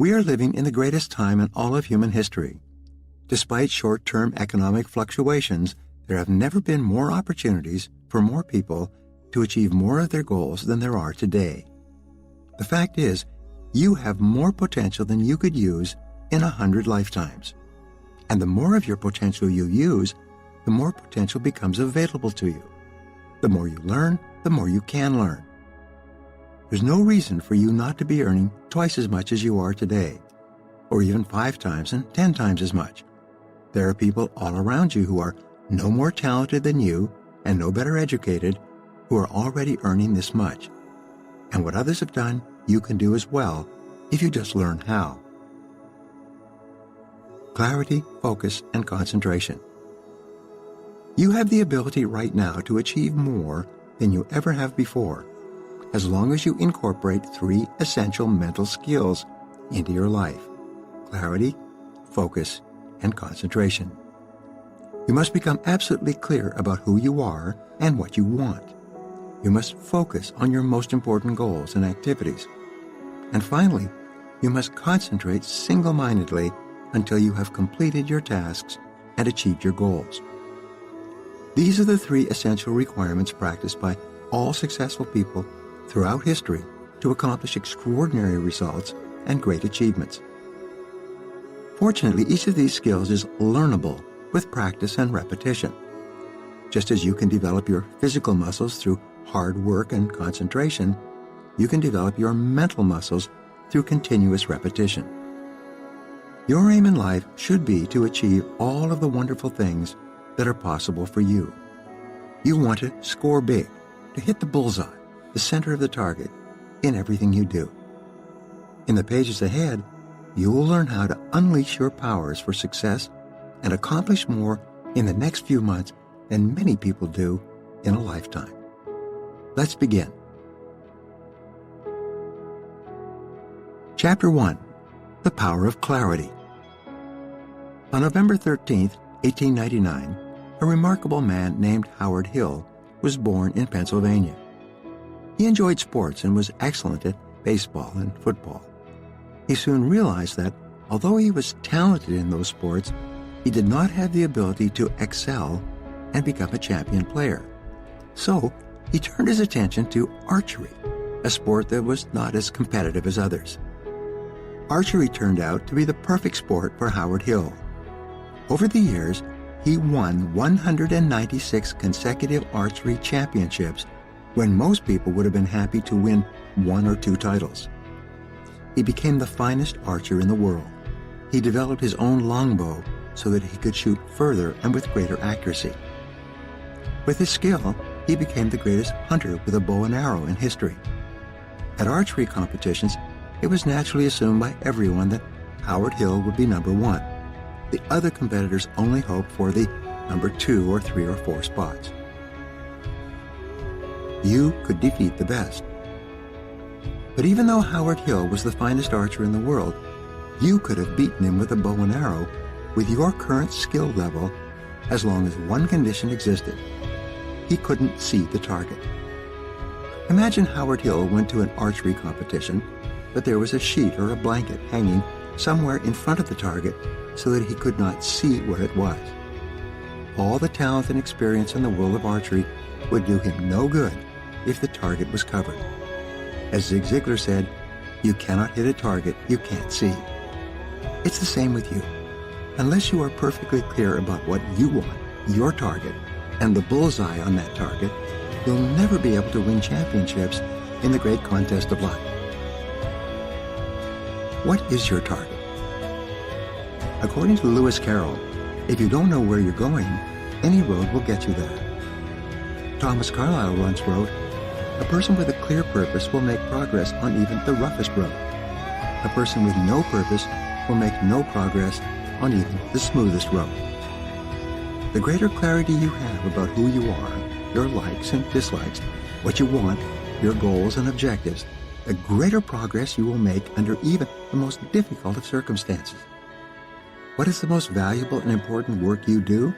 We are living in the greatest time in all of human history. Despite short-term economic fluctuations, there have never been more opportunities for more people to achieve more of their goals than there are today. The fact is, you have more potential than you could use in 100 lifetimes. And the more of your potential you use, the more potential becomes available to you. The more you learn, the more you can learn. There's no reason for you not to be earning twice as much as you are today, or even 5 times and 10 times as much. There are people all around you who are no more talented than you and no better educated who are already earning this much. And what others have done, you can do as well if you just learn how. Clarity, focus, and concentration. You have the ability right now to achieve more than you ever have before, as long as you incorporate 3 essential mental skills into your life: clarity, focus, and concentration. You must become absolutely clear about who you are and what you want. You must focus on your most important goals and activities. And finally, you must concentrate single-mindedly until you have completed your tasks and achieved your goals. These are the 3 essential requirements practiced by all successful people throughout history to accomplish extraordinary results and great achievements. Fortunately, each of these skills is learnable with practice and repetition. Just as you can develop your physical muscles through hard work and concentration, you can develop your mental muscles through continuous repetition. Your aim in life should be to achieve all of the wonderful things that are possible for you. You want to score big, to hit the bullseye, the center of the target, in everything you do. In the pages ahead, you will learn how to unleash your powers for success and accomplish more in the next few months than many people do in a lifetime. Let's begin. Chapter 1. The Power of Clarity. On November 13, 1899, a remarkable man named Howard Hill was born in Pennsylvania. He enjoyed sports and was excellent at baseball and football. He soon realized that, although he was talented in those sports, he did not have the ability to excel and become a champion player. So, he turned his attention to archery, a sport that was not as competitive as others. Archery turned out to be the perfect sport for Howard Hill. Over the years, he won 196 consecutive archery championships when most people would have been happy to win 1 or 2 titles. He became the finest archer in the world. He developed his own longbow so that he could shoot further and with greater accuracy. With his skill, he became the greatest hunter with a bow and arrow in history. At archery competitions, it was naturally assumed by everyone that Howard Hill would be number 1. The other competitors only hoped for the number 2 or 3 or 4 spots. You could defeat the best. But even though Howard Hill was the finest archer in the world, you could have beaten him with a bow and arrow with your current skill level as long as one condition existed. He couldn't see the target. Imagine Howard Hill went to an archery competition, but there was a sheet or a blanket hanging somewhere in front of the target so that he could not see where it was. All the talent and experience in the world of archery would do him no good if the target was covered. As Zig Ziglar said, you cannot hit a target you can't see. It's the same with you. Unless you are perfectly clear about what you want, your target, and the bullseye on that target, you'll never be able to win championships in the great contest of life. What is your target? According to Lewis Carroll, if you don't know where you're going, any road will get you there. Thomas Carlyle once wrote, "A person with a clear purpose will make progress on even the roughest road. A person with no purpose will make no progress on even the smoothest road." The greater clarity you have about who you are, your likes and dislikes, what you want, your goals and objectives, the greater progress you will make under even the most difficult of circumstances. What is the most valuable and important work you do?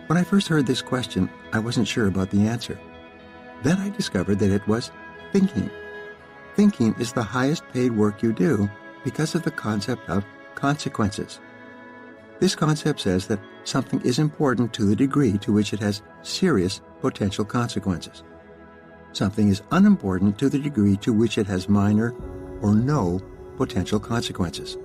When I first heard this question, I wasn't sure about the answer. Then I discovered that it was thinking. Thinking is the highest paid work you do because of the concept of consequences. This concept says that something is important to the degree to which it has serious potential consequences. Something is unimportant to the degree to which it has minor or no potential consequences.